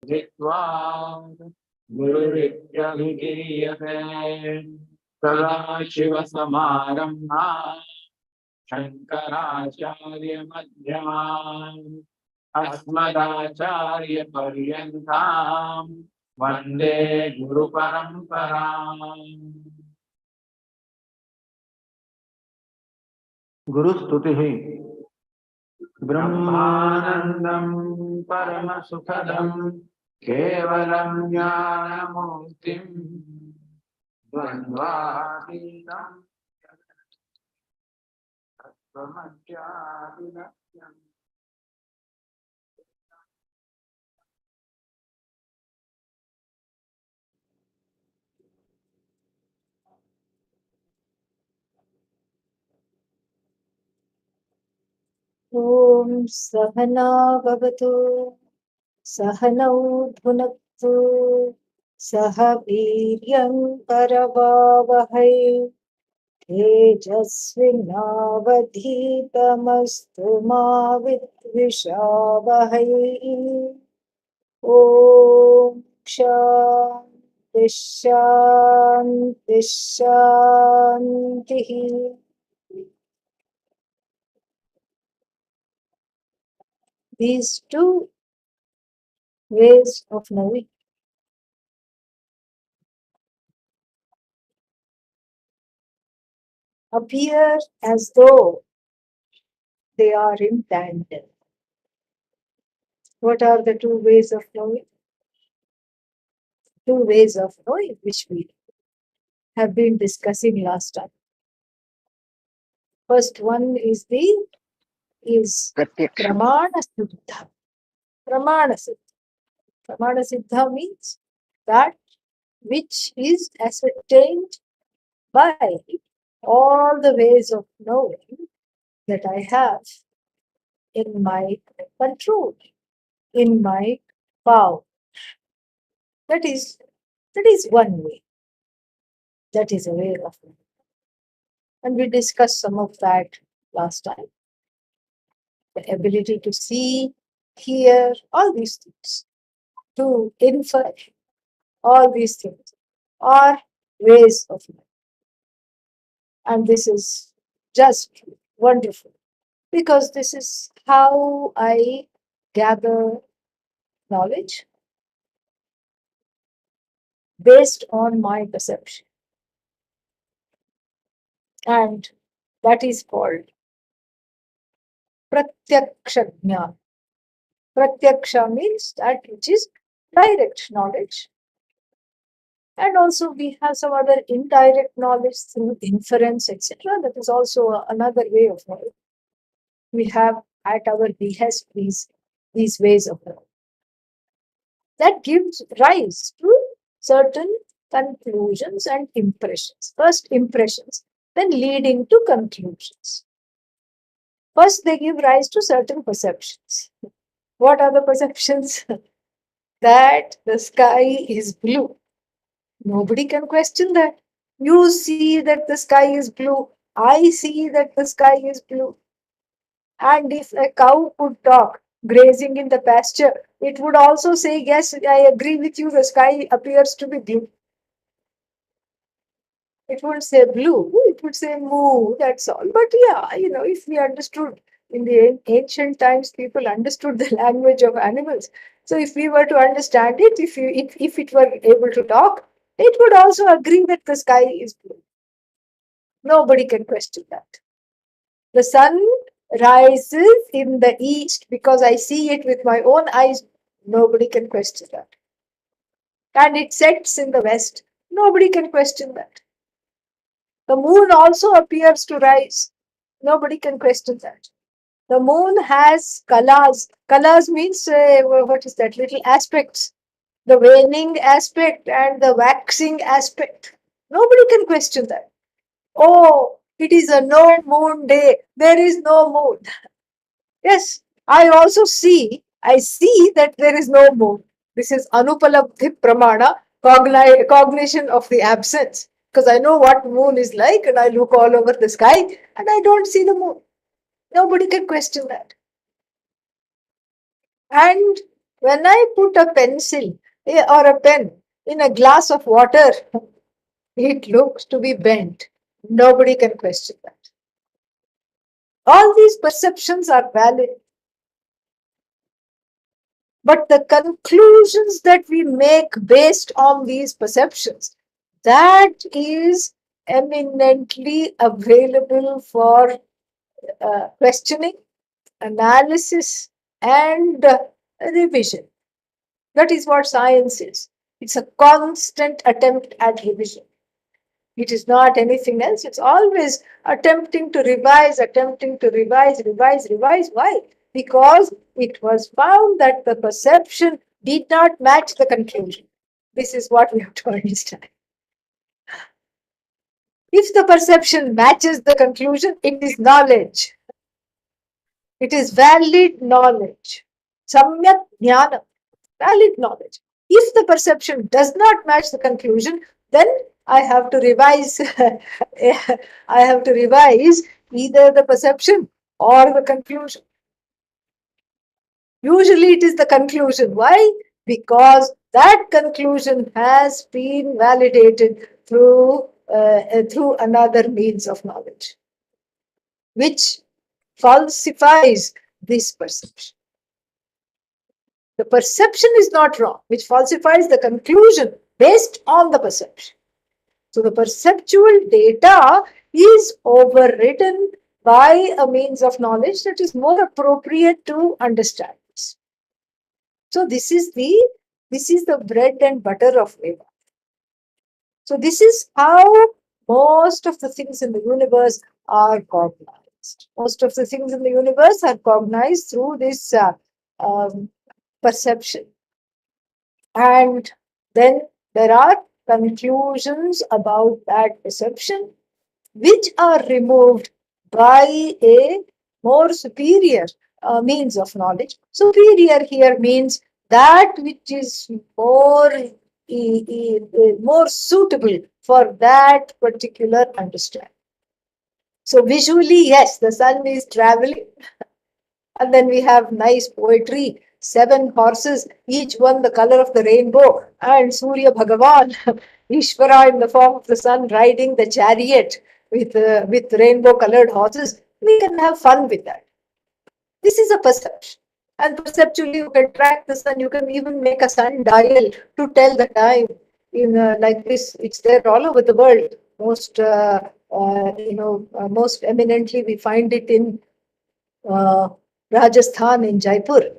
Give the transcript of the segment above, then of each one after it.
Vitvad Gururityavigiyate Sada Shiva Samarambha Shankaracharya Madhyamam Asmadacharya Paryantam Vande Guru Paramparam. Guru Stutihi Brahmanandam Paramasukadam Kevalam Jnanamurtim Dvandvahitam Tattvamadhyadinatyam. Om Sahana Bhavatu Sahanau Bhunaktu Sahaviryam Paravavahai Tejasvinavadhitamastu ma Vidvishavahai. Om Shanti Shanti Shanti. These two ways of knowing appear as though they are in tandem. What are the two ways of knowing? Two ways of knowing which we have been discussing last time. First one is Pramana Siddha. Pramana Siddha. Pramana Siddha means that which is ascertained by all the ways of knowing that I have in my control, in my power. That is one way. That is a way of knowing. And we discussed some of that last time. The ability to see, hear, all these things, to infer, all these things are ways of knowing. And this is just wonderful because this is how I gather knowledge based on my perception. And that is called Pratyaksha Jnana. Pratyaksha means that which is direct knowledge. And also we have some other indirect knowledge through inference, etc. That is also another way of knowledge. We have at our behest these ways of knowledge. That gives rise to certain conclusions and impressions. First impressions, then leading to conclusions. First, they give rise to certain perceptions. What are the perceptions? That the sky is blue. Nobody can question that. You see that the sky is blue. I see that the sky is blue. And if a cow could talk, grazing in the pasture, it would also say, yes, I agree with you, the sky appears to be blue. It wouldn't say blue, it would say moo, that's all. But yeah, if we understood in the ancient times, people understood the language of animals. So if we were to understand it, if it were able to talk, it would also agree that the sky is blue. Nobody can question that. The sun rises in the east because I see it with my own eyes. Nobody can question that. And it sets in the west. Nobody can question that. The moon also appears to rise. Nobody can question that. The moon has colors. Colors means, what is that? Little aspects. The waning aspect and the waxing aspect. Nobody can question that. Oh, it is a no moon day. There is no moon. Yes, I see that there is no moon. This is Anupalabdhi Pramana, cognition of the absence. Because I know what moon is like and I look all over the sky and I don't see the moon. Nobody can question that. And When I put a pencil or a pen in a glass of water, it looks to be bent. Nobody can question that. All these perceptions are valid, but the conclusions that we make based on these perceptions, that is eminently available for questioning, analysis, and revision. That is what science is. It's a constant attempt at revision. It is not anything else. It's always attempting to revise, revise. Why? Because it was found that the perception did not match the conclusion. This is what we have to understand. If the perception matches the conclusion, it is knowledge. It is valid knowledge. Samyak jnana, valid knowledge. If the perception does not match the conclusion, then I have to revise. I have to revise either the perception or the conclusion. Usually it is the conclusion. Why? Because that conclusion has been validated through another means of knowledge, which falsifies this perception. The perception is not wrong, which falsifies the conclusion based on the perception. So the perceptual data is overridden by a means of knowledge that is more appropriate to understand this. So this is the bread and butter of Vedanta. So this is how most of the things in the universe are cognized. Most of the things in the universe are cognized through this perception. And then there are conclusions about that perception which are removed by a more superior means of knowledge. Superior here means that which is more suitable for that particular understanding. So visually, yes, the sun is traveling, and then we have nice poetry, 7 horses, each one the color of the rainbow, and Surya Bhagavan, Ishvara in the form of the sun, riding the chariot with rainbow colored horses. We can have fun with that. This is a perception. And perceptually, you can track the sun. You can even make a sundial to tell the time. Like this, it's there all over the world. Most eminently, we find it in Rajasthan, in Jaipur.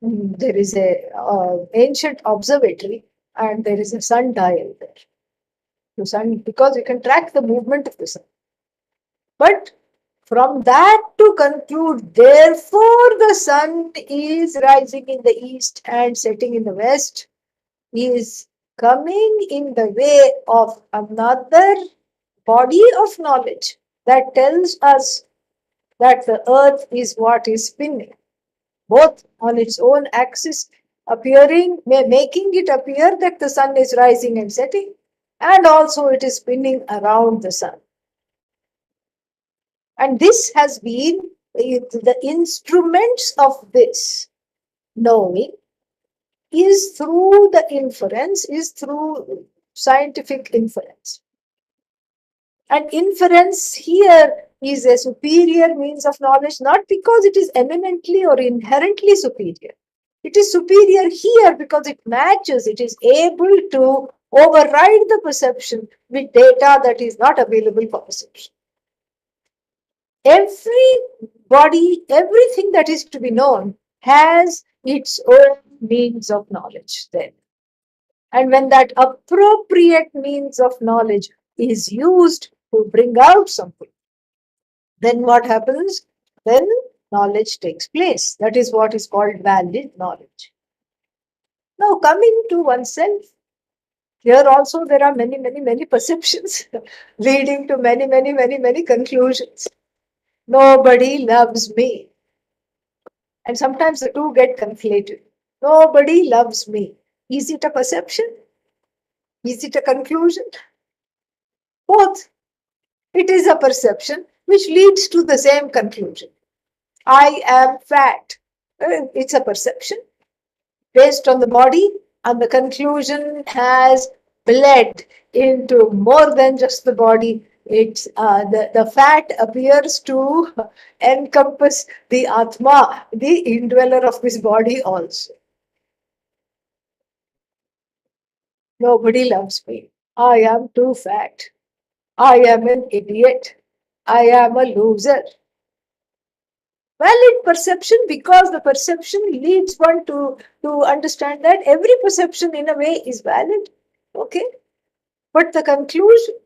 There is a ancient observatory, and there is a sundial there. The sun, because you can track the movement of the sun. But from that to conclude, therefore, the sun is rising in the east and setting in the west, is coming in the way of another body of knowledge that tells us that the earth is what is spinning, both on its own axis, making it appear that the sun is rising and setting, and also it is spinning around the sun. And this has been the instruments of this knowing is through scientific inference. And inference here is a superior means of knowledge, not because it is eminently or inherently superior. It is superior here because it matches, it is able to override the perception with data that is not available for perception. Everything that is to be known has its own means of knowledge there. And when that appropriate means of knowledge is used to bring out something, then what happens? Then knowledge takes place. That is what is called valid knowledge. Now, coming to oneself, here also there are many perceptions leading to many conclusions. Nobody loves me. And sometimes the two get conflated. Nobody loves me. Is it a perception? Is it a conclusion? Both. It is a perception which leads to the same conclusion. I am fat. It's a perception. based on the body, and the conclusion has bled into more than just the body. It's the fat appears to encompass the Atma, the indweller of this body also. Nobody loves me. I am too fat. I am an idiot. I am a loser. Valid perception, because the perception leads one to understand that every perception in a way is valid. Okay. But the conclusion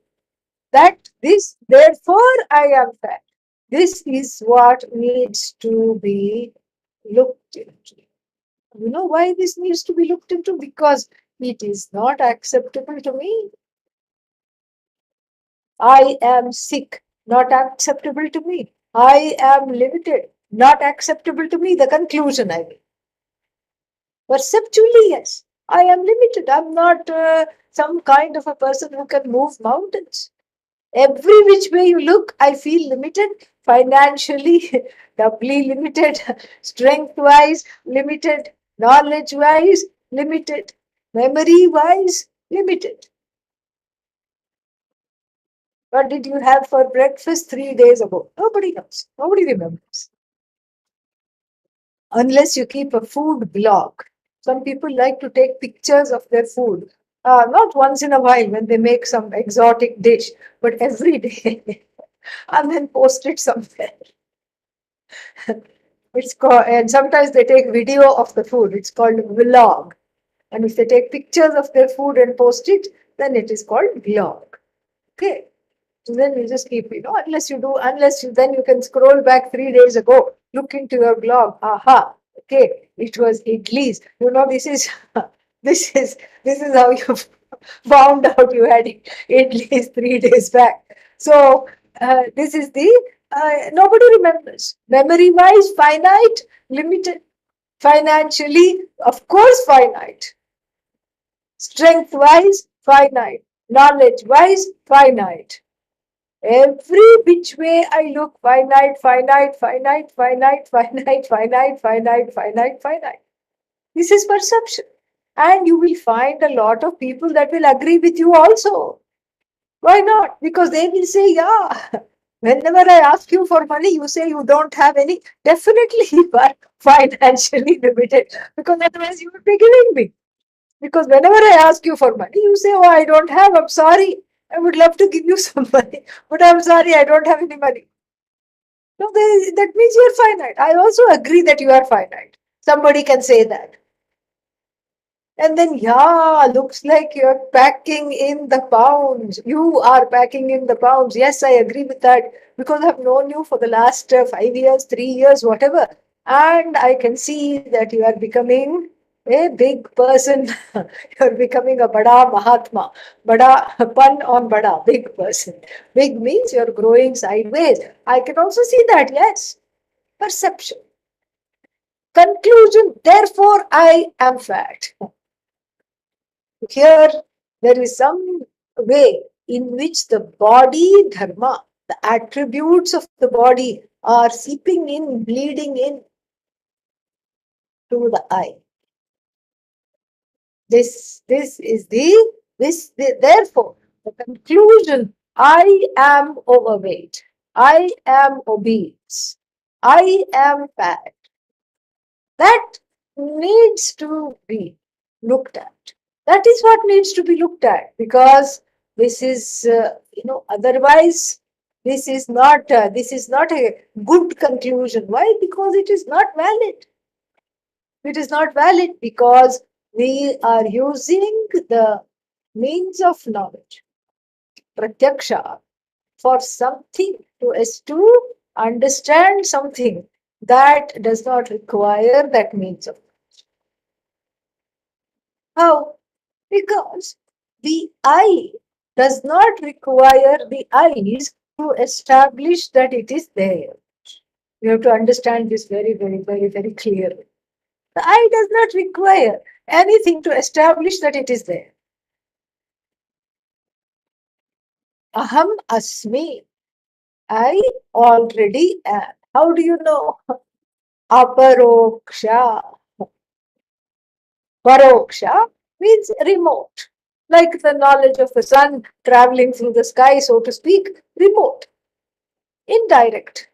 that this, therefore, I am fat. This is what needs to be looked into. You know why this needs to be looked into? Because it is not acceptable to me. I am sick, not acceptable to me. I am limited, not acceptable to me. The conclusion, I mean. Perceptually, yes, I am limited. I'm not some kind of a person who can move mountains. Every which way you look, I feel limited. Financially, doubly limited. Strength wise, limited. Knowledge wise, limited. Memory wise, limited. What did you have for breakfast 3 days ago? Nobody knows. Nobody remembers. Unless you keep a food blog. Some people like to take pictures of their food. Not once in a while when they make some exotic dish, but every day and then post it somewhere. It's called, and sometimes they take video of the food. It's called vlog. And if they take pictures of their food and post it, then it is called vlog. Okay. So then you just keep, then you can scroll back 3 days ago, look into your blog. Aha, okay, it was idlis. This is this is how you found out you had idlis 3 days back. So this is the nobody remembers. Memory wise, finite, limited. Financially, of course, finite. Strength wise, finite. Knowledge wise, finite. Every which way I look, finite, finite, finite, finite, finite, finite, finite, finite, finite. This is perception. And you will find a lot of people that will agree with you also. Why not? Because they will say, yeah, whenever I ask you for money, you say you don't have any. Definitely you are financially limited, because otherwise you would be giving me. Because whenever I ask you for money, you say, oh, I don't have, I'm sorry. I would love to give you some money, but I'm sorry, I don't have any money. No, that means you're finite. I also agree that you are finite. Somebody can say that. And then, yeah, looks like you're packing in the pounds. You are packing in the pounds. Yes, I agree with that, because I've known you for the last 5 years, 3 years, whatever. And I can see that you are becoming a big person. You're becoming a bada Mahatma. Bada, pun on bada, big person. Big means you're growing sideways. I can also see that, yes. Perception. Conclusion, therefore, I am fat. Here, there is some way in which the body dharma, the attributes of the body, are seeping in, bleeding in to the eye. Therefore, the conclusion, I am overweight, I am obese, I am fat, that needs to be looked at. That is what needs to be looked at, because this is, otherwise, this is not a good conclusion. Why? Because it is not valid. It is not valid because we are using the means of knowledge, pratyaksha, for something to us to understand something that does not require that means of. How? Because the eye does not require the eyes to establish that it is there. You have to understand this very, very, very, very clearly. The eye does not require anything to establish that it is there. Aham asmi. I already am. How do you know? Aparoksha. Paroksha means remote. Like the knowledge of the sun traveling through the sky, so to speak, remote, indirect.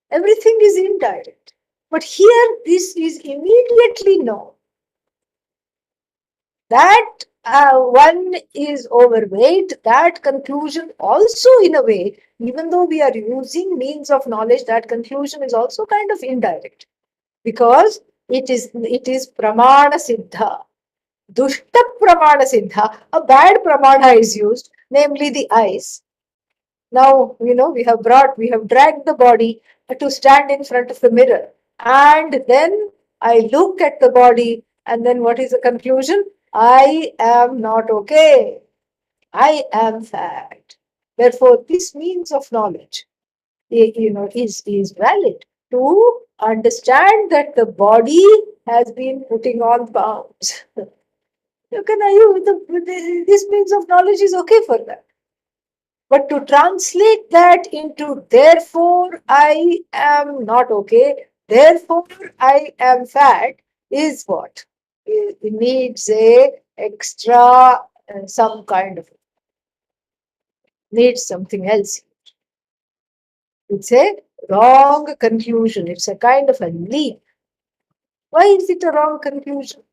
Everything is indirect. But here, this is immediately known that one is overweight. That conclusion also, in a way, even though we are using means of knowledge, that conclusion is also kind of indirect, because it is pramana siddha. Dushta pramana siddha, a bad pramana is used, namely the eyes. Now, we have dragged the body to stand in front of the mirror. And then I look at the body, and then what is the conclusion? I am not okay. I am fat. Therefore, this means of knowledge, is valid to understand that the body has been putting on pounds. This means of knowledge is okay for that. But to translate that into therefore I am not okay, therefore I am fat, is what? It needs a extra some kind of, needs something else. It's a wrong conclusion. It's a kind of a leap. Why is it a wrong conclusion?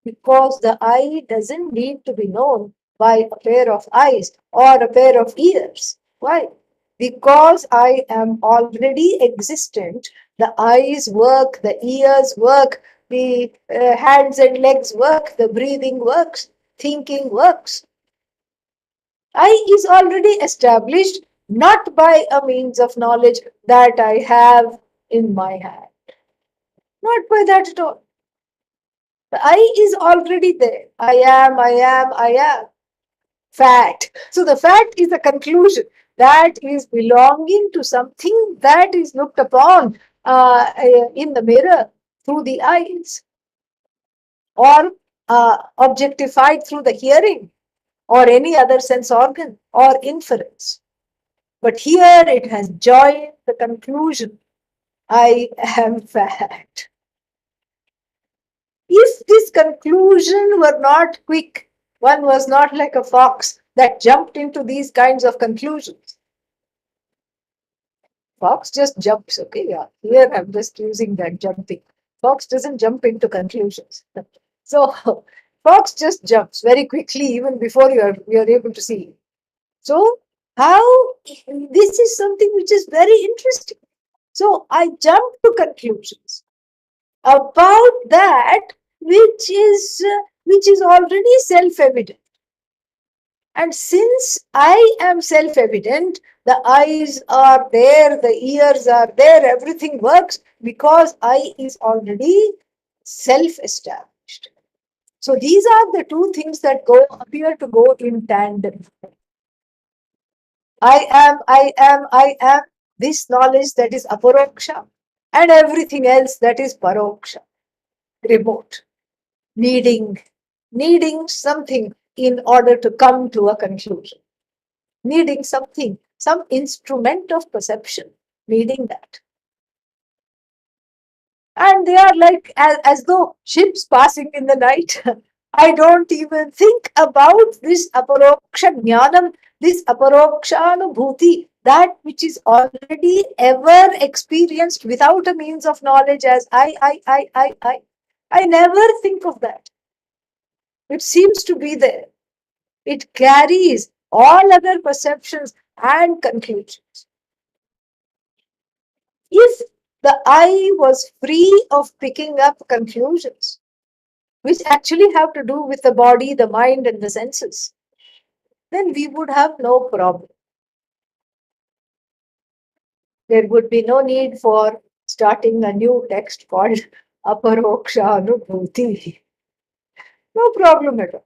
Because the eye doesn't need to be known by a pair of eyes or a pair of ears. Why? Because I am already existent. The eyes work, the ears work, the hands and legs work, the breathing works, thinking works. I is already established, not by a means of knowledge that I have in my hand. Not by that at all. The I is already there. I am. Fat. So the fat is a conclusion that is belonging to something that is looked upon in the mirror through the eyes, or objectified through the hearing or any other sense organ or inference. But here it has joined the conclusion, I am fat. If this conclusion were not quick, one was not like a fox that jumped into these kinds of conclusions. Fox just jumps, okay? Yeah, here I'm just using that jumping. Fox doesn't jump into conclusions. So Fox just jumps very quickly, even before you're able to see. So how, this is something which is very interesting. So I jump to conclusions about that which is already self-evident. And since I am self-evident, the eyes are there, the ears are there, everything works because I is already self-established. So these are the two things that appear to go in tandem. I am, this knowledge that is aparoksha, and everything else that is paroksha, remote, needing something in order to come to a conclusion, needing something, some instrument of perception, needing that. And they are like as though ships passing in the night. I don't even think about this aparoksha jnanam, this aparokshanubhuti, that which is already ever experienced without a means of knowledge as I. I never think of that. It seems to be there. It carries all other perceptions and conclusions. If the eye was free of picking up conclusions, which actually have to do with the body, the mind, and the senses, then we would have no problem. There would be no need for starting a new text called Aparokshanubhuti. No problem at all.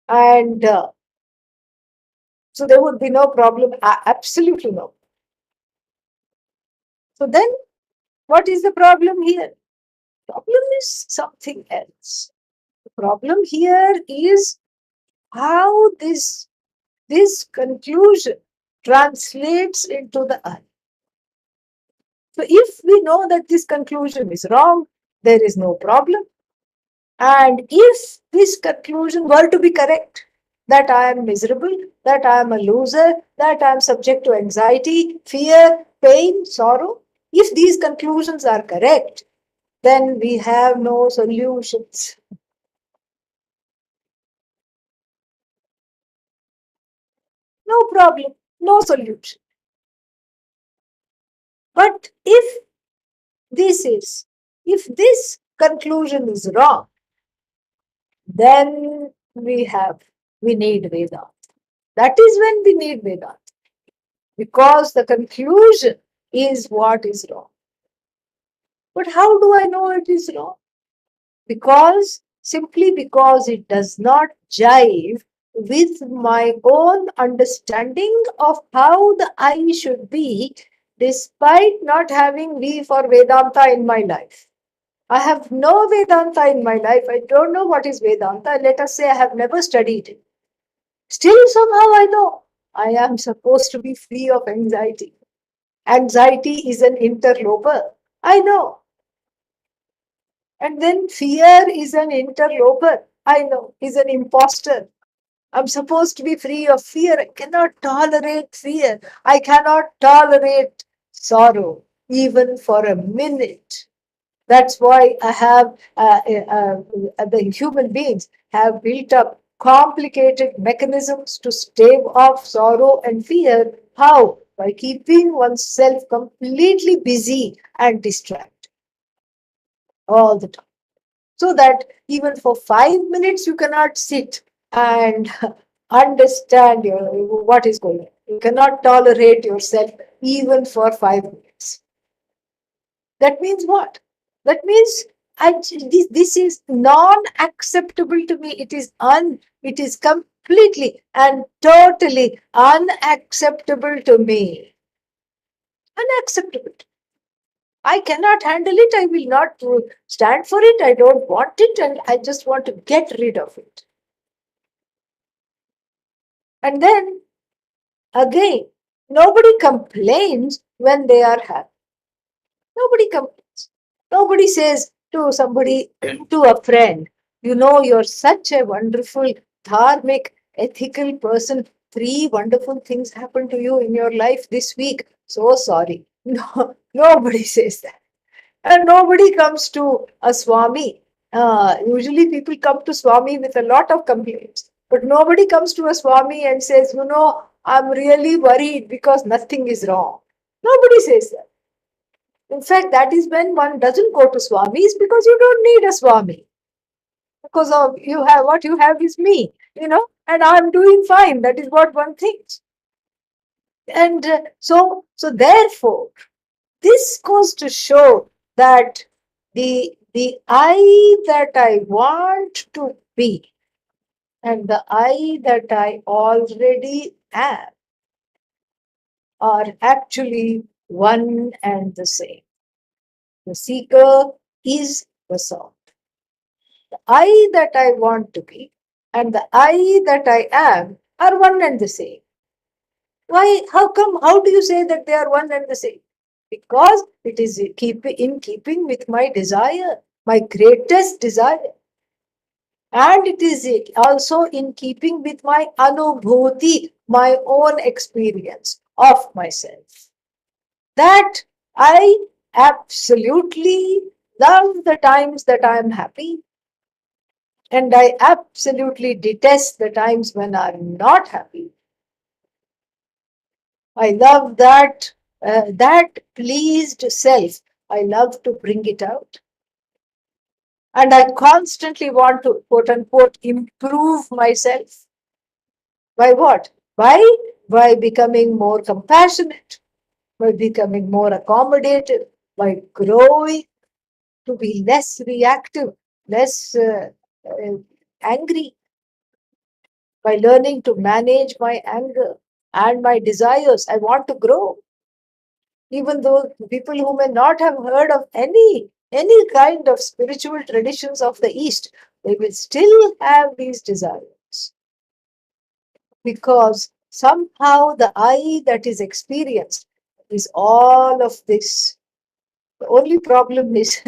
And so there would be no problem, absolutely no. So then, what is the problem here? The problem is something else. The problem here is how this conclusion translates into the eye. So if we know that this conclusion is wrong, there is no problem. And if this conclusion were to be correct, that I am miserable, that I am a loser, that I am subject to anxiety, fear, pain, sorrow, if these conclusions are correct, then we have no solutions. No problem, no solution. But this is, if this conclusion is wrong, then we need Vedanta. That is when we need Vedanta, because the conclusion is what is wrong. But how do I know it is wrong? Simply because it does not jive with my own understanding of how the I should be, despite not having V for Vedanta in my life. I have no Vedanta in my life. I don't know what is Vedanta. Let us say I have never studied it. Still, somehow I know I am supposed to be free of anxiety. Anxiety is an interloper. I know. And then fear is an interloper. I know. He's an imposter. I'm supposed to be free of fear. I cannot tolerate fear. I cannot tolerate sorrow, even for a minute. That's why I have the human beings have built up complicated mechanisms to stave off sorrow and fear. How? By keeping oneself completely busy and distracted all the time. So that even for 5 minutes you cannot sit and understand what is going on. You cannot tolerate yourself even for 5 minutes. That means what? That means this is non-acceptable to me. It is completely and totally unacceptable to me. Unacceptable. I cannot handle it. I will not stand for it. I don't want it, and I just want to get rid of it. And then again, nobody complains when they are happy. Nobody complains. Nobody says to somebody, to a friend, you're such a wonderful, dharmic, ethical person. 3 wonderful things happened to you in your life this week. So sorry. No, nobody says that. And nobody comes to a Swami. Usually people come to Swami with a lot of complaints. But nobody comes to a Swami and says, I'm really worried because nothing is wrong. Nobody says that. In fact, that is when one doesn't go to Swamis, because you don't need a Swami. Because of you have what you have is me, and I'm doing fine. That is what one thinks. And so therefore, this goes to show that the I that I want to be and the I that I already am are actually one and the same. The seeker is the sought. The I that I want to be and the I that I am are one and the same. Why? How come? How do you say that they are one and the same? Because it is in keeping with my desire, my greatest desire. And it is also in keeping with my anubhuti, my own experience of myself. That I absolutely love the times that I am happy, and I absolutely detest the times when I'm not happy. I love that pleased self. I love to bring it out. And I constantly want to, quote unquote, improve myself. By what? By becoming more compassionate, by becoming more accommodative, by growing to be less reactive, less angry, by learning to manage my anger and my desires. I want to grow. Even though people who may not have heard of any kind of spiritual traditions of the East, they will still have these desires, because somehow the I that is experienced is all of this. The only problem is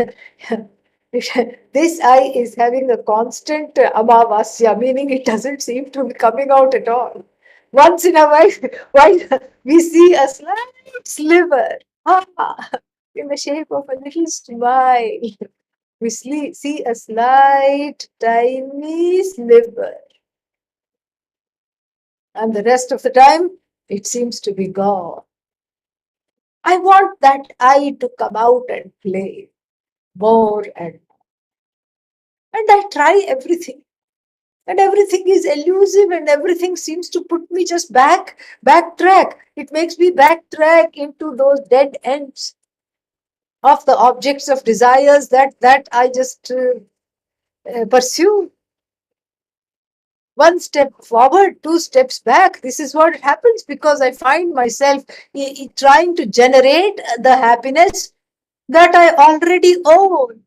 this eye is having a constant amavasya, meaning it doesn't seem to be coming out at all. Once in a while we see a slight sliver, in the shape of a little smile. We see a slight, tiny sliver, and the rest of the time it seems to be gone. I want that eye to come out and play more and I try everything. And everything is elusive and everything seems to put me just backtrack. It makes me backtrack into those dead ends of the objects of desires that I just pursue. One step forward, two steps back. This is what happens because I find myself trying to generate the happiness that I already own.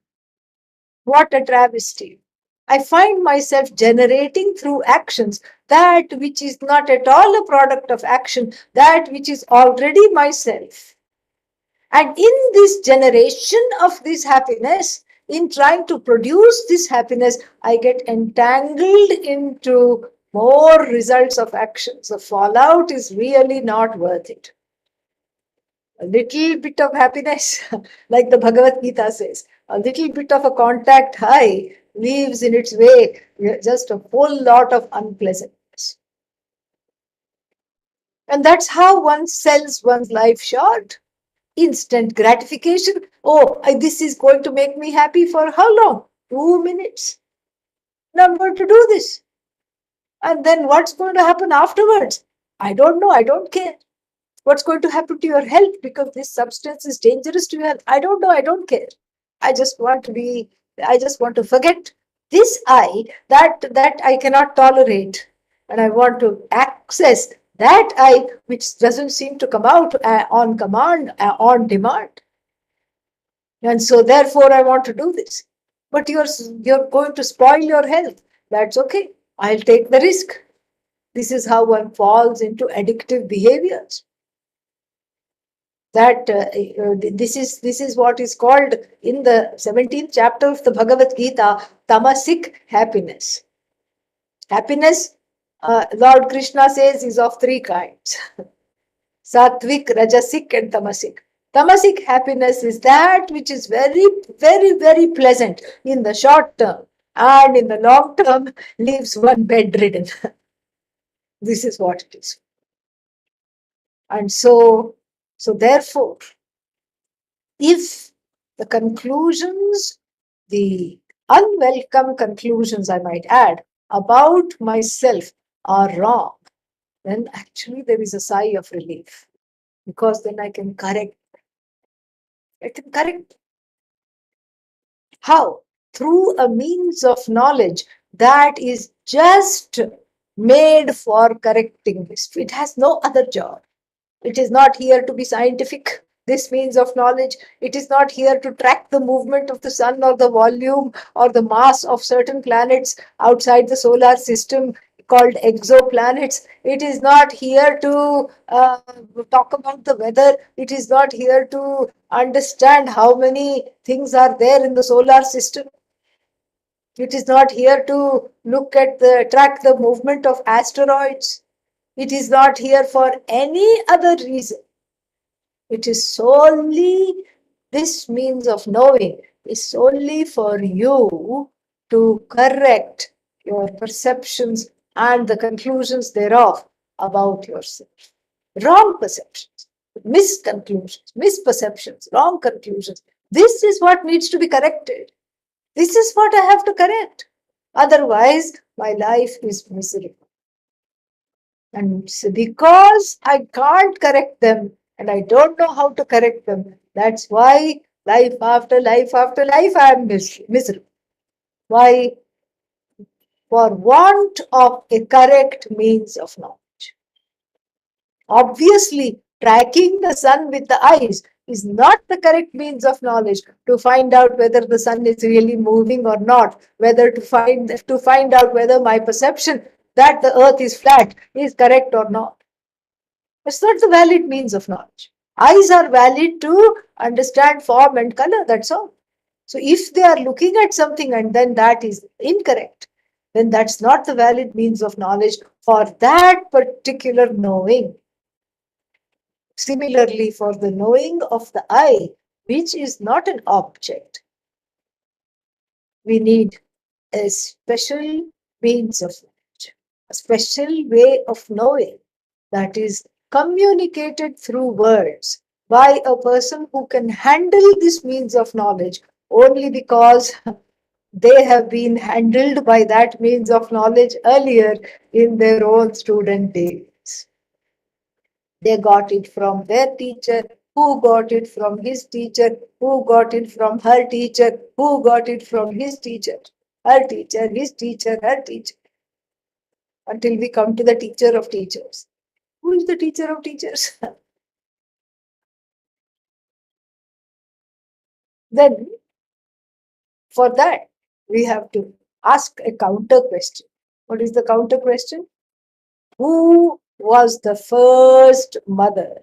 What a travesty. I find myself generating through actions that which is not at all a product of action, that which is already myself. And in this generation of this happiness, in trying to produce this happiness, I get entangled into more results of actions. The fallout is really not worth it. A little bit of happiness, like the Bhagavad Gita says, a little bit of a contact high leaves in its way just a whole lot of unpleasantness. And that's how one sells one's life short. Instant gratification. Oh, this is going to make me happy for how long? 2 minutes. Now I'm going to do this. And then what's going to happen afterwards? I don't know. I don't care. What's going to happen to your health because this substance is dangerous to your health? I don't know. I don't care. I just want to be, I just want to forget this I that I cannot tolerate. And I want to access that I which doesn't seem to come out on command, on demand. And so therefore I want to do this. But you're going to spoil your health. That's okay. I'll take the risk. This is how one falls into addictive behaviors. That this is what is called in the 17th chapter of the Bhagavad Gita, tamasic happiness. Happiness, Lord Krishna says, is of three kinds: sattvic, rajasic, and tamasic. Tamasic happiness is that which is very, very, very pleasant in the short term, and in the long term leaves one bedridden. This is what it is. And so therefore, if the conclusions, the unwelcome conclusions, I might add, about myself are wrong, then actually there is a sigh of relief, because then I can correct. I can correct. How? Through a means of knowledge that is just made for correcting this. It has no other job. It is not here to be scientific, this means of knowledge. It is not here to track the movement of the sun or the volume or the mass of certain planets outside the solar system called exoplanets. It is not here to talk about the weather. It is not here to understand how many things are there in the solar system. It is not here to look at track the movement of asteroids. It is not here for any other reason. It is solely, this means of knowing is solely for you to correct your perceptions and the conclusions thereof about yourself. Wrong perceptions, misconclusions, misperceptions, wrong conclusions. This is what needs to be corrected. This is what I have to correct. Otherwise, my life is miserable. And so because I can't correct them and I don't know how to correct them, that's why life after life after life I am miserable. Why? For want of a correct means of knowledge. Obviously, tracking the sun with the eyes is not the correct means of knowledge to find out whether the sun is really moving or not, whether to find out whether my perception that the earth is flat is correct or not. It's not the valid means of knowledge. Eyes are valid to understand form and color, that's all. So if they are looking at something and then that is incorrect, then that's not the valid means of knowledge for that particular knowing. Similarly, for the knowing of the eye, which is not an object, we need a special means of knowledge, a special way of knowing that is communicated through words by a person who can handle this means of knowledge only because they have been handled by that means of knowledge earlier in their own student days. They got it from their teacher, who got it from his teacher, who got it from her teacher, who got it from his teacher, her teacher, his teacher, her teacher, until we come to the teacher of teachers. Who is the teacher of teachers? Then, for that, we have to ask a counter question. What is the counter question? Who was the first mother?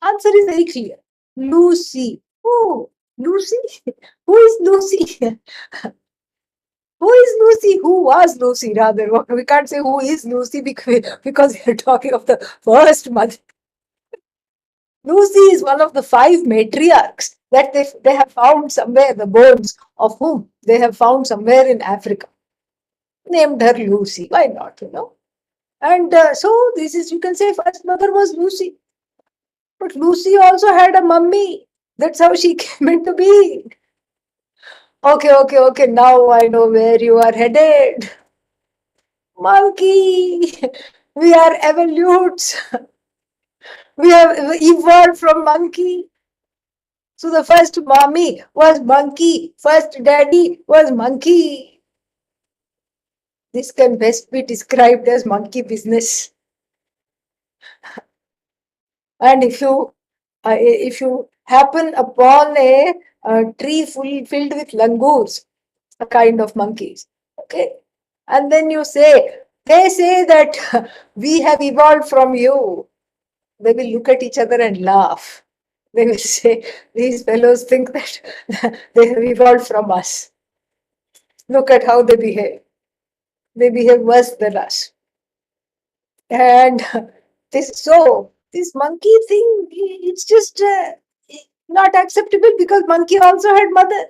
Answer is very clear. Lucy. Who? Lucy? Who is Lucy? Who is Lucy? Who was Lucy, rather? We can't say who is Lucy because we are talking of the first mother. Lucy is one of the 5 matriarchs that they have found somewhere, the bones of whom they have found somewhere in Africa. Named her Lucy. Why not, you know? And so this is, you can say, first mother was Lucy. But Lucy also had a mummy. That's how she came into being. Okay. Now I know where you are headed. Monkey. We are evolutes. We have evolved from monkey. So the first mommy was monkey. First daddy was monkey. This can best be described as monkey business. And if you happen upon a tree filled with langurs, a kind of monkeys, okay, and then you say, they say that we have evolved from you, they will look at each other and laugh. They will say, these fellows think that they have evolved from us. Look at how they behave. They behave worse than us. And this monkey thing, it's just not acceptable because monkey also had mother.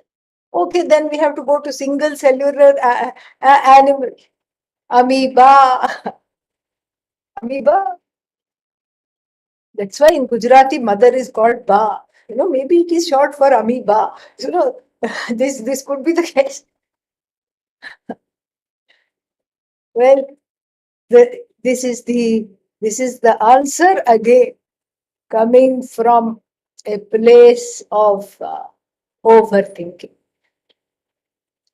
Okay, then we have to go to single cellular animal. Amoeba. Amoeba. That's why in Gujarati, mother is called Ba. You know, maybe it is short for amoeba. You know, this could be the case. Well, this is the answer again, coming from a place of overthinking.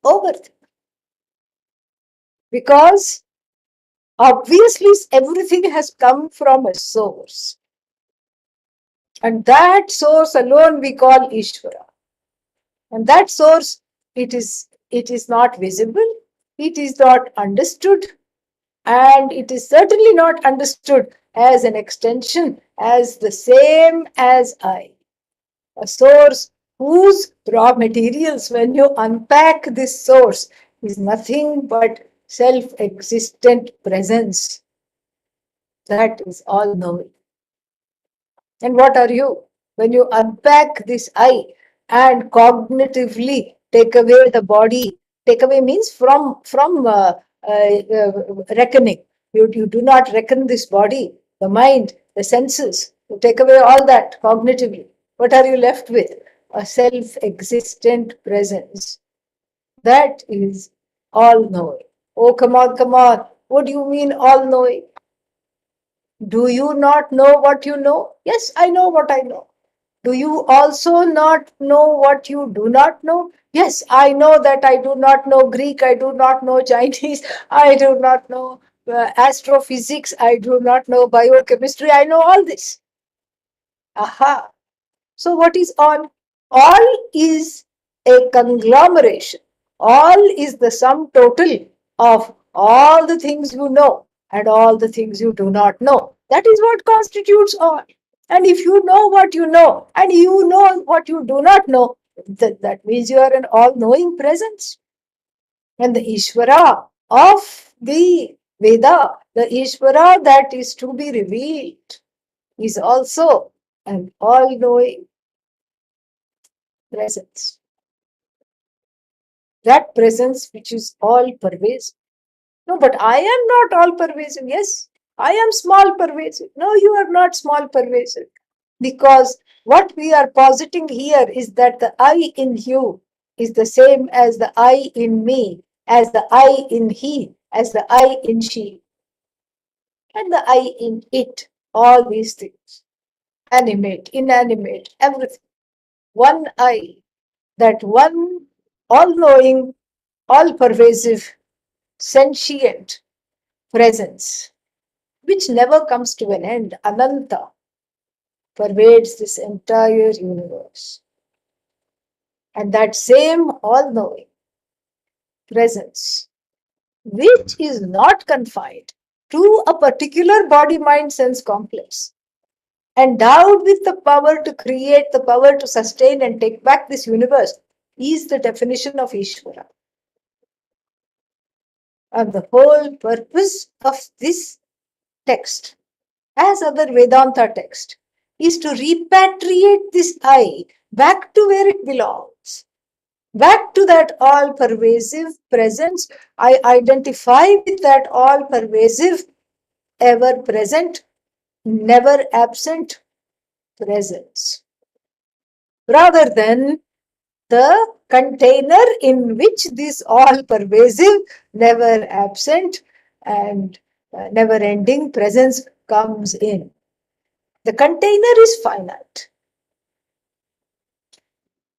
Overthinking. Because obviously everything has come from a source. And that source alone we call Ishvara. And that source, it is not visible, it is not understood, and it is certainly not understood as an extension, as the same as I. A source whose raw materials, when you unpack this source, is nothing but self-existent presence. That is all knowing. And what are you? When you unpack this I and cognitively take away the body, take away means from reckoning. You do not reckon this body, the mind, the senses. You take away all that cognitively. What are you left with? A self-existent presence. That is all knowing. Oh, come on. What do you mean all knowing? Do you not know what you know? Yes, I know what I know. Do you also not know what you do not know? Yes, I know that I do not know Greek, I do not know Chinese, I do not know astrophysics, I do not know biochemistry, I know all this. Aha. So, what is all? All is a conglomeration. All is the sum total of all the things you know and all the things you do not know. That is what constitutes all. And if you know what you know, and you know what you do not know, that means you are an all knowing presence. And the Ishvara of the Veda, the Ishvara that is to be revealed, is also an all knowing presence. That presence which is all pervasive. No, but I am not all pervasive. Yes, I am small pervasive. No, you are not small pervasive. Because what we are positing here is that the I in you is the same as the I in me, as the I in he, as the I in she, and the I in it. All these things, animate, inanimate, everything. One I, that one all knowing, all pervasive, sentient presence, which never comes to an end, Ananta, pervades this entire universe. And that same all knowing presence, which is not confined to a particular body mind sense complex, endowed with the power to create, the power to sustain and take back this universe, is the definition of Ishvara. And the whole purpose of this text, as other Vedanta text, is to repatriate this I back to where it belongs, back to that all pervasive presence. I identify with that all pervasive, ever present, never absent presence, rather than the container in which this all pervasive, never absent, and never ending presence comes in. The container is finite.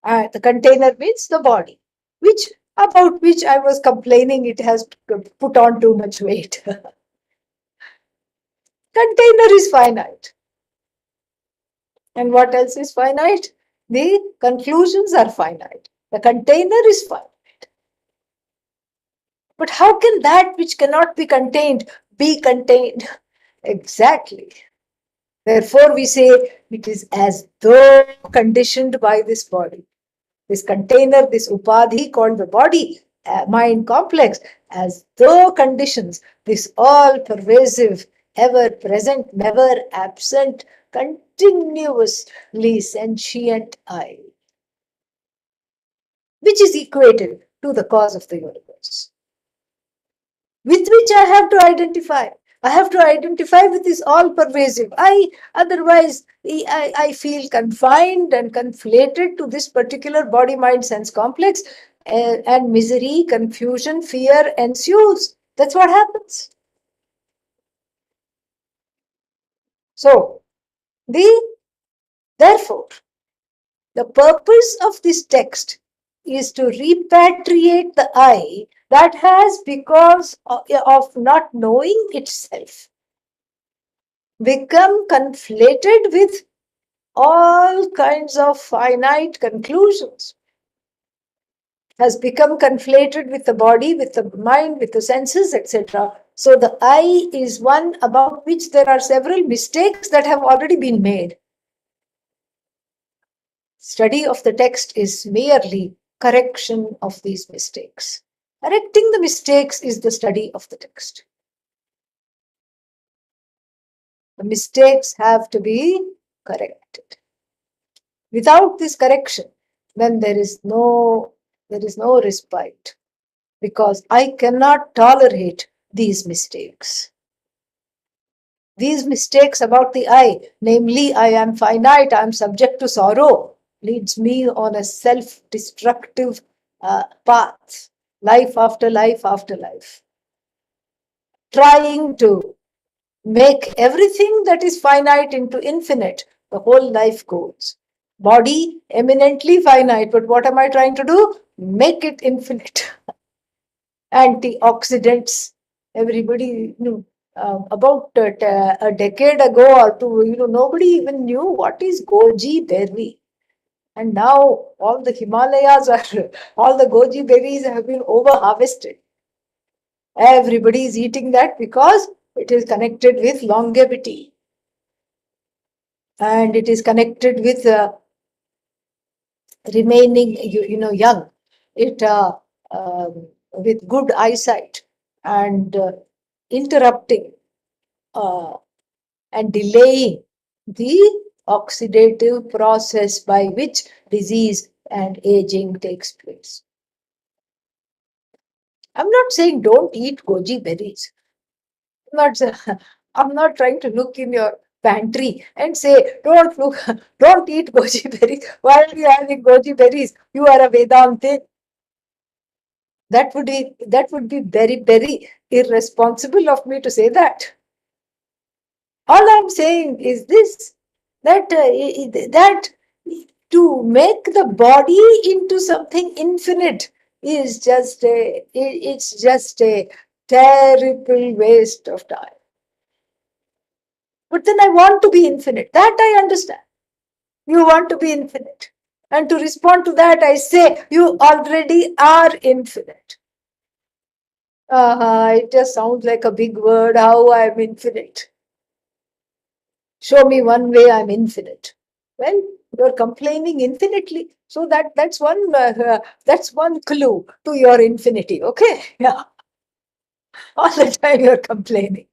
The container means the body, about which I was complaining it has put on too much weight. Container is finite. And what else is finite? The conclusions are finite. The container is finite. But how can that which cannot be contained be contained? Exactly. Therefore, we say it is as though conditioned by this body. This container, this upadhi called the body, mind complex, as though conditions this all pervasive, ever present, never absent, continuously sentient I, which is equated to the cause of the universe, with which I have to identify. I have to identify with this all pervasive I, otherwise I feel confined and conflated to this particular body mind sense complex, and misery, confusion, fear ensues. That's what happens. So, therefore, the purpose of this text is to repatriate the I that has, because of not knowing itself, become conflated with all kinds of finite conclusions, has become conflated with the body, with the mind, with the senses, etc. So the I is one about which there are several mistakes that have already been made. Study of the text is merely correction of these mistakes. Correcting the mistakes is the study of the text. The mistakes have to be corrected. Without this correction, then there is no respite, because I cannot tolerate these mistakes. These mistakes about the I, namely I am finite, I am subject to sorrow, leads me on a self-destructive path, life after life after life, trying to make everything that is finite into infinite. The whole life goes. Body eminently finite, but what am I trying to do? Make it infinite. Antioxidants. Everybody knew. About a decade ago or two, nobody even knew what is goji berry. And now all the Himalayas are, all the goji berries have been over harvested. Everybody is eating that because it is connected with longevity. and it is connected with remaining, young. It with good eyesight and interrupting and delaying the oxidative process by which disease and aging takes place. I'm not saying don't eat goji berries. I'm not, I'm not trying to look in your pantry and say, don't eat goji berries. Why are you having goji berries? You are a Vedante. That would be very, very irresponsible of me to say that. All I'm saying is this, that to make the body into something infinite is just a terrible waste of time. But then I want to be infinite. That I understand. You want to be infinite. And to respond to that, I say, you already are infinite. It just sounds like a big word, how I'm infinite. Show me one way I'm infinite. Well, you're complaining infinitely. So that's one clue to your infinity. Okay? Yeah. All the time you're complaining.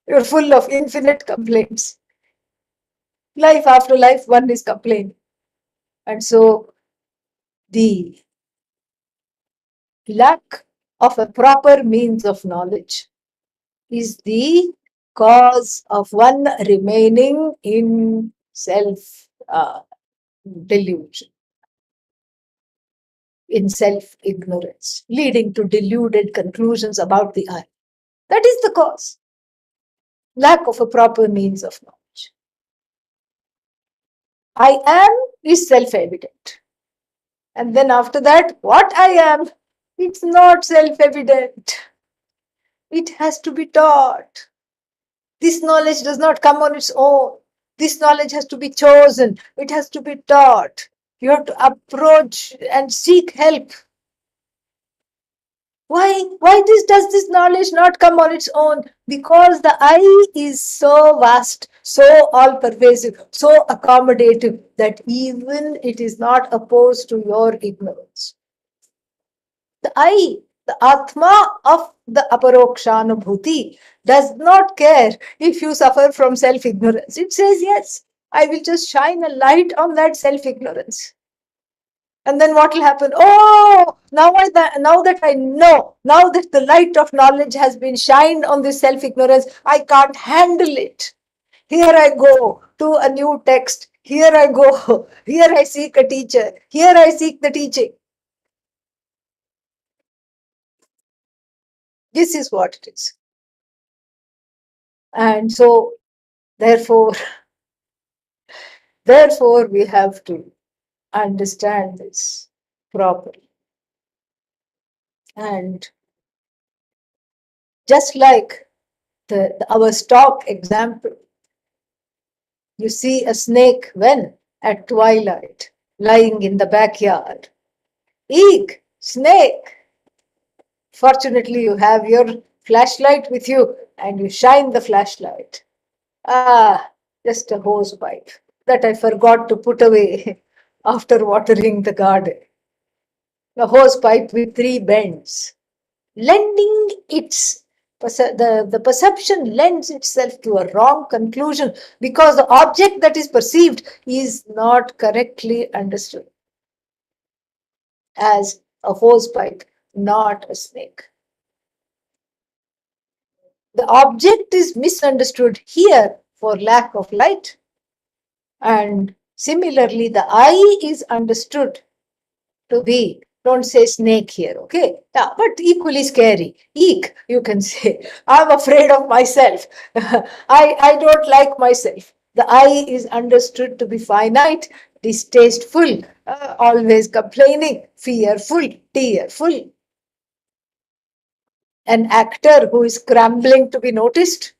You're full of infinite complaints. Life after life, one is complaining. And so the lack of a proper means of knowledge is the cause of one remaining in self delusion, in self ignorance, leading to deluded conclusions about the I. That is the cause. Lack of a proper means of knowledge. I am is self evident. And then after that, what I am, it's not self evident. It has to be taught. This knowledge does not come on its own. This knowledge has to be chosen. It has to be taught. You have to approach and seek help. Why does this knowledge not come on its own? Because the I is so vast, so all pervasive, so accommodative that even it is not opposed to your ignorance. The I, the Atma of the Aparokshanubhuti, does not care if you suffer from self ignorance. It says, yes, I will just shine a light on that self ignorance. And then what will happen? Oh, now that I know, now that the light of knowledge has been shined on this self ignorance, I can't handle it. Here I go to a new text. Here I go. Here I seek a teacher. Here I seek the teaching. This is what it is. And so, therefore, we have to understand this properly. And just like our stock example, you see a snake when? At twilight, lying in the backyard. Eek, snake! Fortunately, you have your flashlight with you and you shine the flashlight. Ah, just a hose pipe that I forgot to put away after watering the garden. A hose pipe with 3 bends, lending the perception lends itself to a wrong conclusion because the object that is perceived is not correctly understood as a hose pipe, not a snake. The object is misunderstood here for lack of light. And similarly, the I is understood to be, don't say snake here, okay? Yeah, but equally scary. Eek, you can say. I'm afraid of myself. I don't like myself. The I is understood to be finite, distasteful, always complaining, fearful, tearful. An actor who is scrambling to be noticed,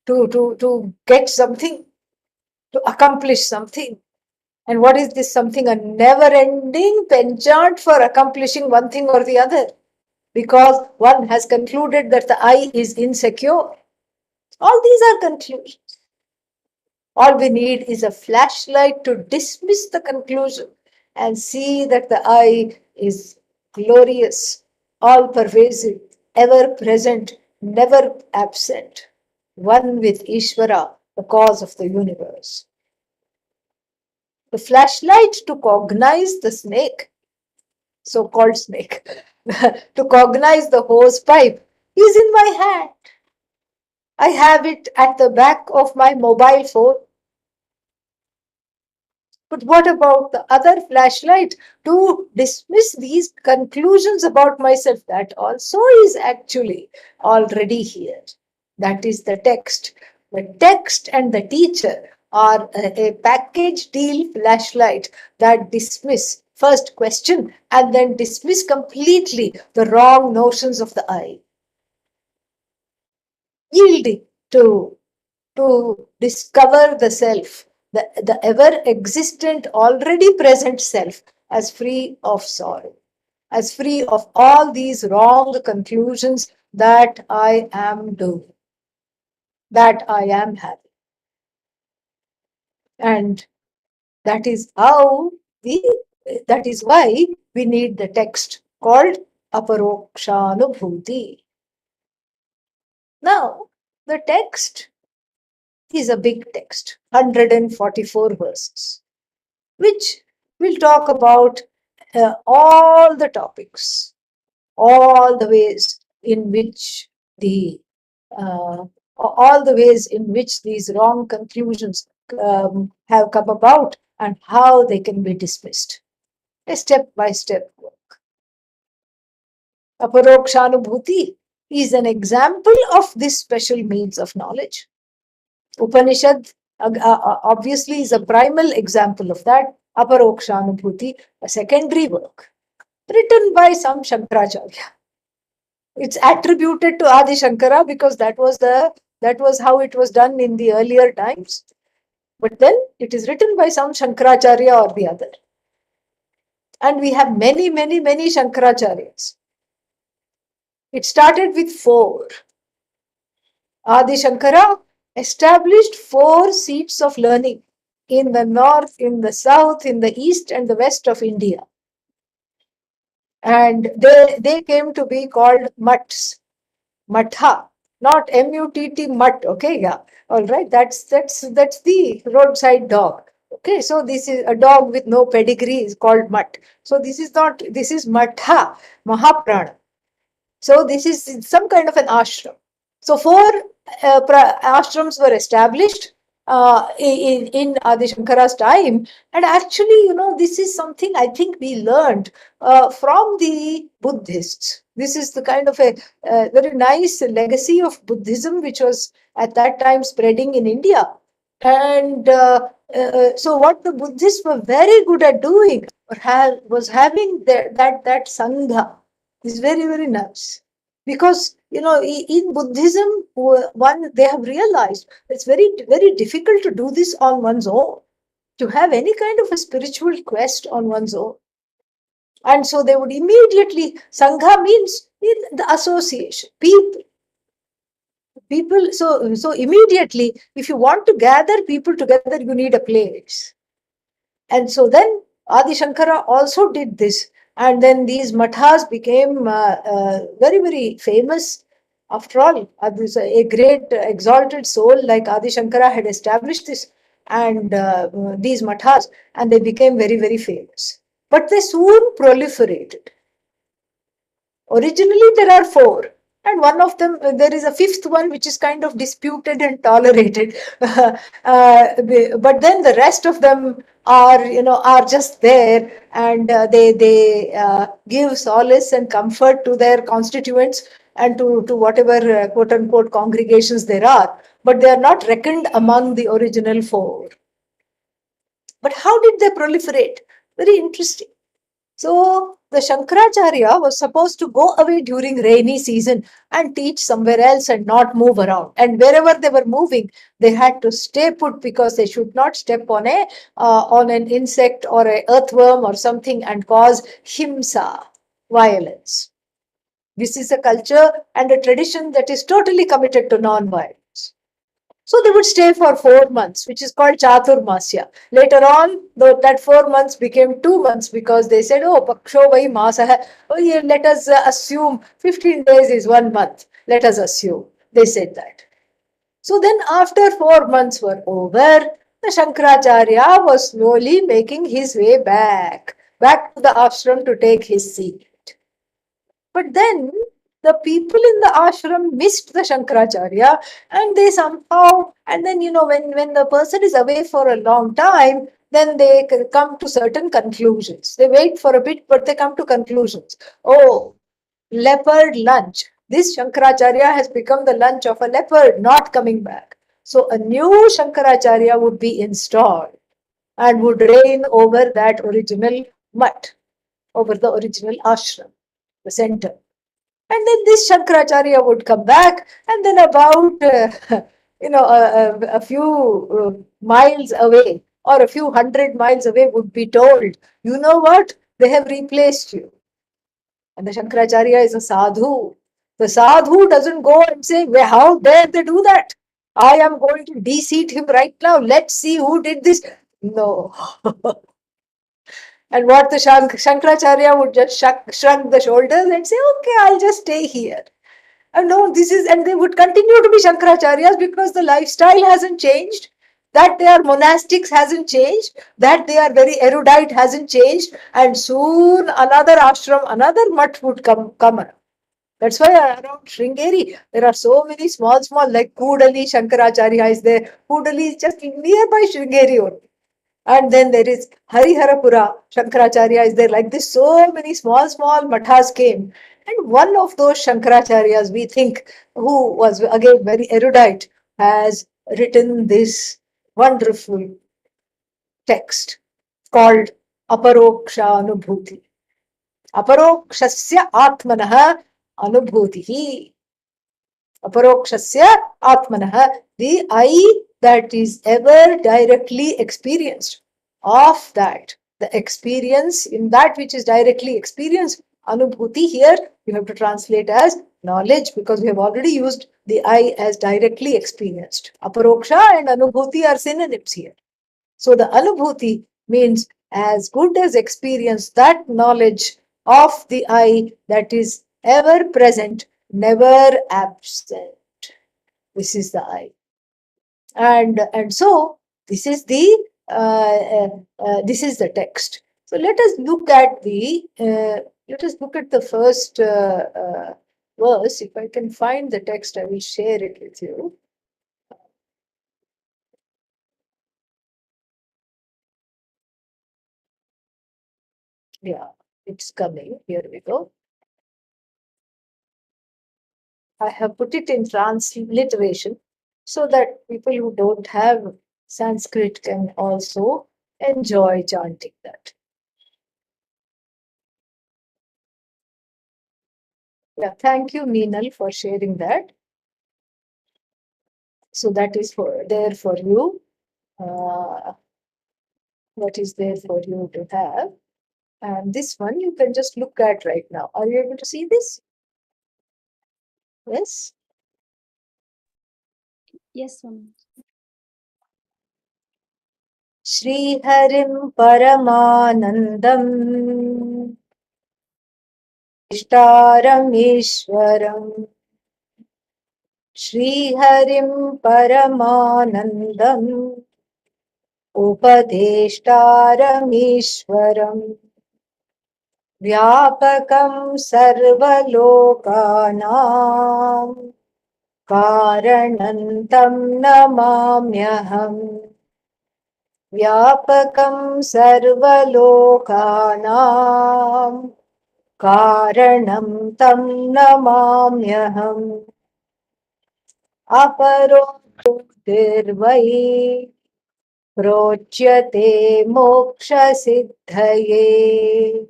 to get something, to accomplish something. And what is this something? A never-ending penchant for accomplishing one thing or the other, because one has concluded that the I is insecure. All these are conclusions. All we need is a flashlight to dismiss the conclusion and see that the I is glorious, all pervasive, ever present, never absent, one with Ishvara, the cause of the universe. The flashlight to cognize the snake, so called snake, to cognize the hose pipe, is in my hand. I have it at the back of my mobile phone. But what about the other flashlight to dismiss these conclusions about myself? That also is actually already here. That is the text. The text and the teacher are a package deal flashlight that dismiss first question and then dismiss completely the wrong notions of the I. Yielding to discover the self, the ever existent, already present self, as free of sorrow, as free of all these wrong conclusions that I am doing, that I am having. And that is how that is why we need the text called Aparokshanubhuti. Now, the text is a big text, 144 verses, which will talk about all the topics, all the ways in which the all the ways in which these wrong conclusions have come about and how they can be dismissed. A step-by-step work. Aparokshanubhuti is an example of this special means of knowledge. Upanishad obviously is a primal example of that. Aparokshanubhuti, a secondary work written by some Shankaracharya. It's attributed to Adi Shankara because that was how it was done in the earlier times. But then it is written by some Shankaracharya or the other. And we have many, many, many Shankaracharyas. It started with 4. Adi Shankara established 4 seats of learning in the north, in the south, in the east, and the west of India. And they came to be called mutts, matha, not M-U-T-T, mutt. Okay, yeah, all right. That's the roadside dog. Okay, so this is a dog with no pedigree is called mutt. So this is not. This is matha, Mahaprana. So this is some kind of an ashram. So 4 ashrams were established in Adi Shankara's time. And actually, this is something I think we learned from the Buddhists. This is the kind of a very nice legacy of Buddhism, which was at that time spreading in India. And so what the Buddhists were very good at doing was having that Sangha. Is very, very nice. Because, in Buddhism, they have realized it's very, very difficult to do this on one's own, to have any kind of a spiritual quest on one's own. And so they would immediately, Sangha means the association, people. So immediately, if you want to gather people together, you need a place. And so then Adi Shankara also did this. And then these mathas became very, very famous. After all, a great exalted soul like Adi Shankara had established this and these mathas, and they became very, very famous. But they soon proliferated. Originally, there are 4. And one of them, there is a 5th one, which is kind of disputed and tolerated. But then the rest of them are just there, and they give solace and comfort to their constituents and to whatever quote unquote congregations there are. But they are not reckoned among the original 4. But how did they proliferate? Very interesting. So the Shankaracharya was supposed to go away during rainy season and teach somewhere else and not move around. And wherever they were moving, they had to stay put because they should not step on an insect or a earthworm or something and cause himsa, violence. This is a culture and a tradition that is totally committed to non-violence. So they would stay for 4 months, which is called Chaturmasya. Later on, that 4 months became 2 months because they said, oh, Paksho Vai Masa. Oh, yeah, let us assume 15 days is 1 month. Let us assume. They said that. So then, after 4 months were over, the Shankaracharya was slowly making his way back to the ashram to take his seat. But then the people in the ashram missed the Shankaracharya, and they somehow, and then when the person is away for a long time, then they can come to certain conclusions. They wait for a bit, but they come to conclusions. Oh, leopard lunch. This Shankaracharya has become the lunch of a leopard, not coming back. So a new Shankaracharya would be installed and would reign over that original mutt, over the original ashram, the center. And then this Shankaracharya would come back, and then about a few miles away or a few 100 miles away would be told, you know what? They have replaced you. And the Shankaracharya is a sadhu. The sadhu doesn't go and say, well, how dare they do that? I am going to de-seat him right now. Let's see who did this. No. And what the Shankaracharya would just shrug the shoulders and say, okay, I'll just stay here. And no, and they would continue to be Shankaracharyas because the lifestyle hasn't changed, that they are monastics hasn't changed, that they are very erudite hasn't changed, and soon another ashram, another mutt would come around. That's why around Sringeri, there are so many small, like Kudali Shankaracharya is there. Kudali is just nearby Sringeri only. And then there is Hariharapura, Shankaracharya is there. Like this, so many small mathas came. And one of those Shankaracharyas, we think, who was again very erudite, has written this wonderful text called Aparokshanubhuti. Aparokshasya Atmanah Anubhutihi. Aparokshasya Atmanah, the I that is ever directly experienced of that, the experience in that which is directly experienced. Anubhuti here you have to translate as knowledge because we have already used the I as directly experienced. Aparoksha and Anubhuti are synonyms here. So the Anubhuti means as good as experience, that knowledge of the I that is ever present, never absent. This is the I. And so this is the text. So let us look at the first verse. If I can find the text, I will share it with you. Yeah, it's coming. Here we go. I have put it in transliteration so that people who don't have Sanskrit can also enjoy chanting that. Yeah, thank you, Meenal, for sharing that. So that is there for you. That is there for you to have. And this one you can just look at right now. Are you able to see this? Yes. Yes, Swami. Sriharim Paramanandam Ishtaram Sriharim Paramanandam Upadeshtaramishwaram Vyapakam Sarvalokanam Karanantam Namamyaham Vyapakam Sarvalokanam Karanam Tam Namamyaham Aparo Dirvai Procyate Moksha Siddhaye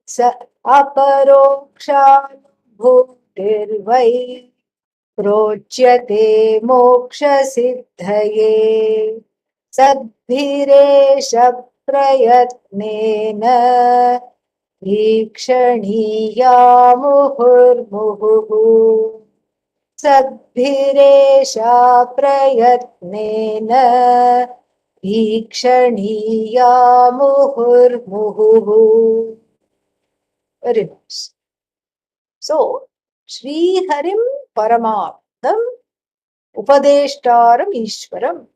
Sa Aparokshanubhutirvai Procyate Moksha Siddhaye Sadhiresha Prayatnena Ikshaniya Muhurmuhu सद्भिरेषा प्रयत्नेन वीक्षणीया मुहुर्मुहुः. Very nice. So, Sri Harim Paramatmam Upadeshtaram Ishwaram.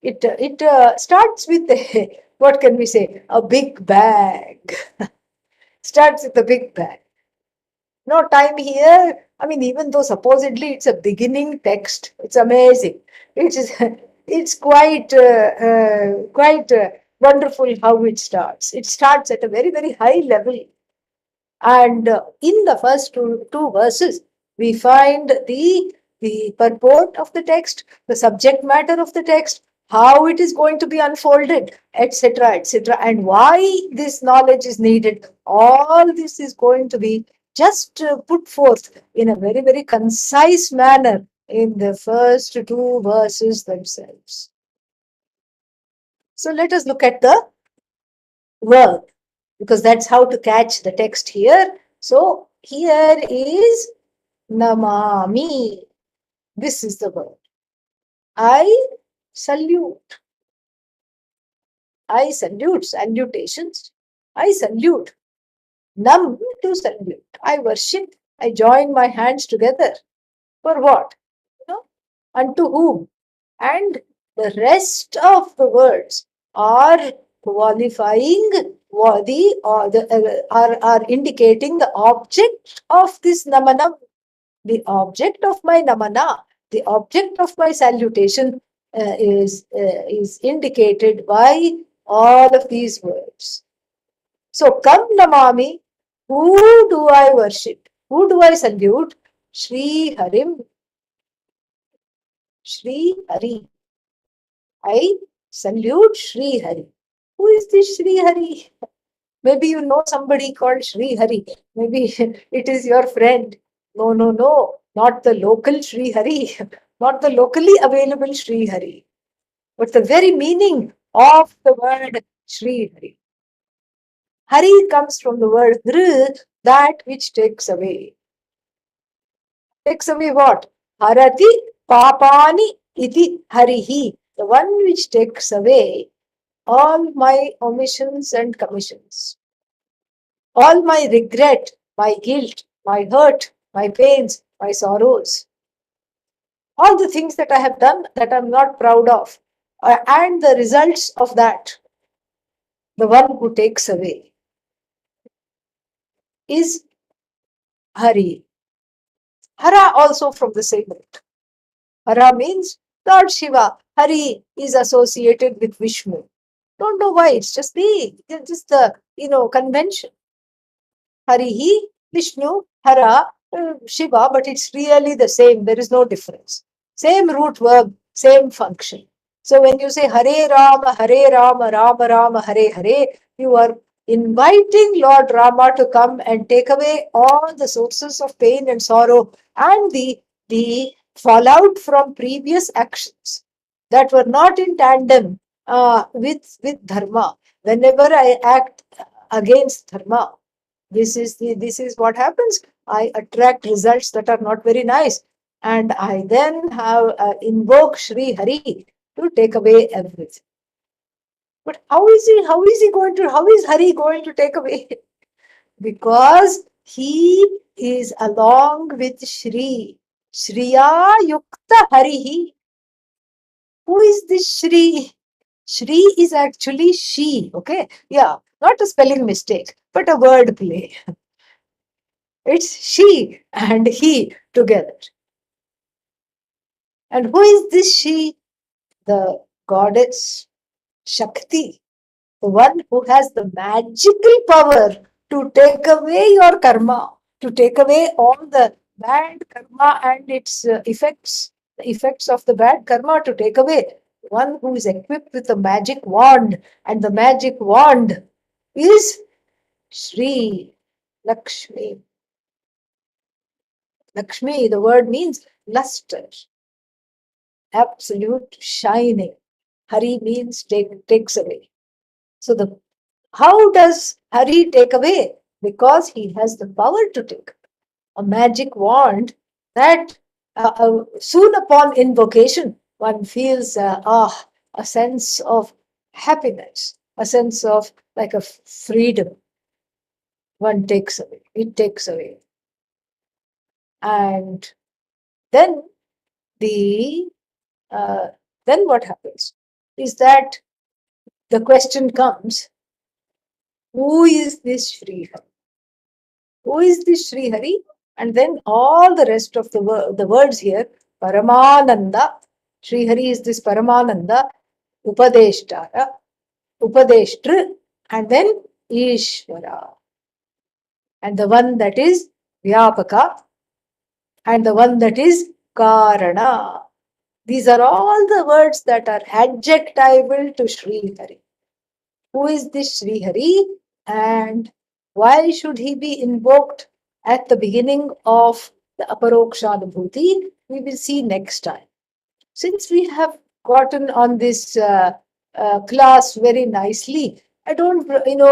It starts with a, what can we say, a big bag. Starts with a big bag. No time here. I mean, even though supposedly it's a beginning text, it's amazing. It's quite wonderful how it starts. It starts at a very, very high level. And in the first two verses, we find the purport of the text, the subject matter of the text, how it is going to be unfolded, etc., etc., and why this knowledge is needed. All this is going to be just put forth in a very, very concise manner in the first two verses themselves. So let us look at the verb, because that's how to catch the text here. So here is namami. This is the word. I salute. I salute. Salutations. I salute. Nam, to salute. I worship. I join my hands together. For what? Unto whom? And the rest of the words are qualifying are indicating the object of this namanam, the object of my namana, the object of my salutation is indicated by all of these words. So, kam namami, who do I worship? Who do I salute? Sri Harim. Sri Hari. I salute Sri Hari. Who is this Sri Hari? Maybe you know somebody called Sri Hari. Maybe it is your friend. No, no, no. Not the local Sri Hari. Not the locally available Sri Hari. But the very meaning of the word Sri Hari. Hari comes from the word Dhr, that which takes away. Takes away what? Harati papani iti harihi. The one which takes away all my omissions and commissions, all my regret, my guilt, my hurt, my pains, my sorrows, all the things that I have done that I'm not proud of, and the results of that, the one who takes away is Hari. Hara also from the same root. Hara means Lord Shiva. Hari is associated with Vishnu. Don't know why, it's just the convention. Harihi, Vishnu, Hara, Shiva, but it's really the same. There is no difference. Same root verb, same function. So when you say Hare Rama, Rama Rama, Hare Hare, you are inviting Lord Rama to come and take away all the sources of pain and sorrow and the fallout from previous actions that were not in tandem with dharma. Whenever I act against dharma, this is what happens. I attract results that are not very nice, and I then have invoke Sri Hari to take away everything. But how is Hari going to take away? Because he is along with Shri. Shriya Yukta Harihi. Who is this Shri? Shri is actually she. Okay, yeah, not a spelling mistake, but a word play. It's she and he together. And who is this she? The goddess Shakti, the one who has the magical power to take away your karma, to take away all the bad karma and its effects, the effects of the bad karma to take away. One who is equipped with a magic wand, and the magic wand is Sri Lakshmi. Lakshmi, the word means luster, absolute shining. Hari means takes away. So how does Hari take away? Because he has the power to take a magic wand that soon upon invocation, one feels a sense of happiness, a sense of like a freedom. One takes away, it takes away. And then the then what happens is that the question comes, who is this Sri Hari? Who is this Sri Hari? And then all the rest of the words here, Paramananda, Sri Hari is this Paramananda, Upadeshtara, Upadeshtr, and then Ishvara. And the one that is Vyapaka, and the one that is Karana. These are all the words that are adjectival to Sri Hari. Who is this Sri Hari and why should he be invoked at the beginning of the Aparokshanubhuti? We will see next time. Since we have gotten on this class very nicely, I don't,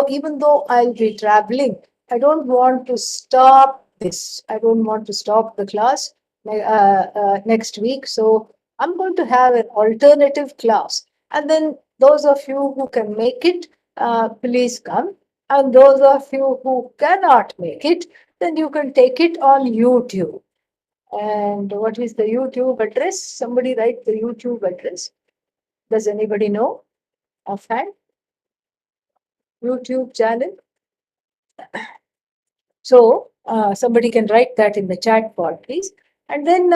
even though I'll be traveling, I don't want to stop this. I don't want to stop the class next week. So I'm going to have an alternative class. And then those of you who can make it, please come. And those of you who cannot make it, then you can take it on YouTube. And what is the YouTube address? Somebody write the YouTube address. Does anybody know offhand? YouTube channel. So somebody can write that in the chat pod, please. And then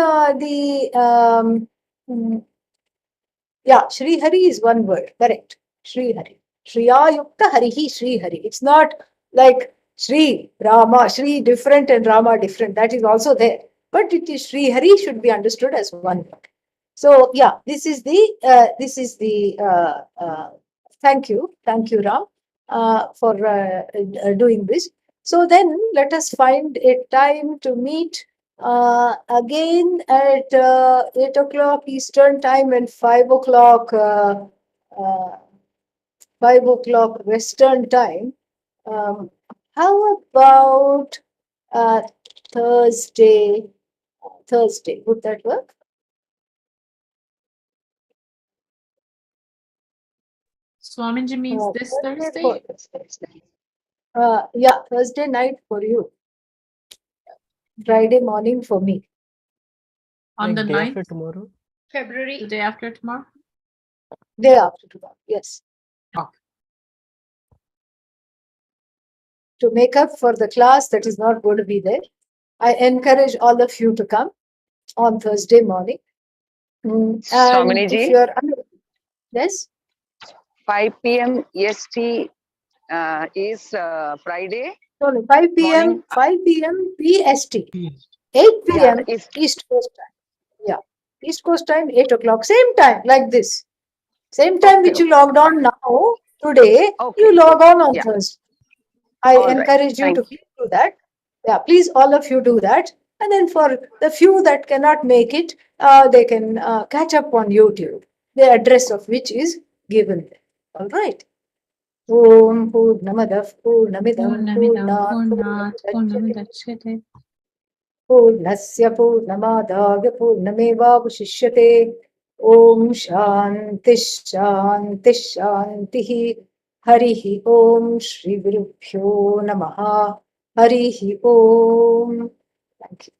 Sri Hari is one word, correct? Sri Hari. Shriya Yukta Harihi Sri Hari. It's not like Sri Rama, Sri different and Rama different. That is also there. But it is Sri Hari should be understood as one word. So yeah, this is the thank you, Ram, for doing this. So then let us find a time to meet again at 8 o'clock Eastern time and 5 o'clock 5 o'clock Western time. How about Thursday? Thursday, would that work? Swamiji means this Thursday? Yeah, Thursday night for you. Friday morning for me. On the Like day 9th? after tomorrow? February? The day after tomorrow? Day after tomorrow, yes. Okay. To make up for the class that is not going to be there, I encourage all of you to come on Thursday morning. And Swaminiji? if you are yes, 5 p.m. EST is Friday. no, 5 p.m. Morning. 5 p.m. PST, 8 p.m. Yeah, East Coast time. Yeah, East Coast time, 8 o'clock, same time like this. Same time Okay, which you logged on now, today, Okay, you log on yeah. Thursday. I All right. encourage you Thank to please do that. Yeah, please, all of you do that. And then for the few that cannot make it, they can catch up on YouTube, the address of which is given there. All right. Om Purnamadav Purnamidam Purnat Purnamidachyate. Purnasya Purnamadav Purnamevavashishyate. Om Shanti Shanti Shanti. Harihi Om Shri Gurubhyo Namaha. Harihi Om. Thank you.